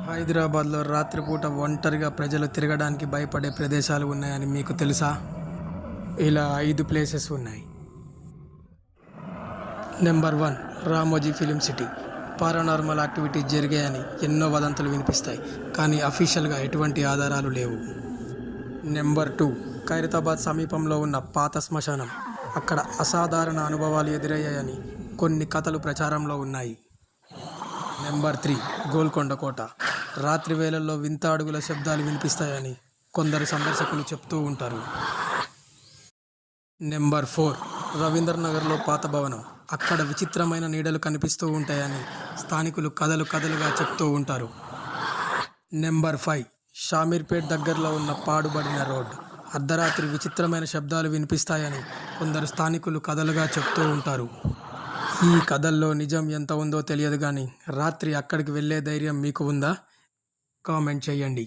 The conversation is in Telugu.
హైదరాబాద్లో రాత్రిపూట ఒంటరిగా ప్రజలు తిరగడానికి భయపడే ప్రదేశాలు ఉన్నాయని మీకు తెలుసా? ఇలా 5 ప్లేసెస్ ఉన్నాయి. Number 1, Ramoji film city. Paranormal activities జరిగాయని ఎన్నో వదంతులు వినిపిస్తాయి, కానీ అఫీషియల్గా ఎటువంటి ఆధారాలు లేవు. నెంబర్ 2, ఖైరతాబాద్ సమీపంలో ఉన్న పాత శ్మశానం. అక్కడ అసాధారణ అనుభవాలు ఎదురయ్యాయని కొన్ని కథలు ప్రచారంలో ఉన్నాయి. నెంబర్ 3, గోల్కొండ కోట. రాత్రి వేళల్లో వింత అడుగుల శబ్దాలు వినిపిస్తాయని కొందరు సందర్శకులు చెప్తూ ఉంటారు. నెంబర్ 4, రవీంద్ర నగర్లో పాత భవనం. అక్కడ విచిత్రమైన నీడలు కనిపిస్తూ ఉంటాయని స్థానికులు కథలుగా చెప్తూ ఉంటారు. నెంబర్ 5, షామీర్పేట్ దగ్గరలో ఉన్న పాడుబడిన రోడ్. అర్ధరాత్రి విచిత్రమైన శబ్దాలు వినిపిస్తాయని కొందరు స్థానికులు కథలుగా చెప్తూ ఉంటారు. ఈ కథల్లో నిజం ఎంత ఉందో తెలియదు, కానీ రాత్రి అక్కడికి వెళ్ళే ధైర్యం మీకు ఉందా? కామెంట్ చేయండి.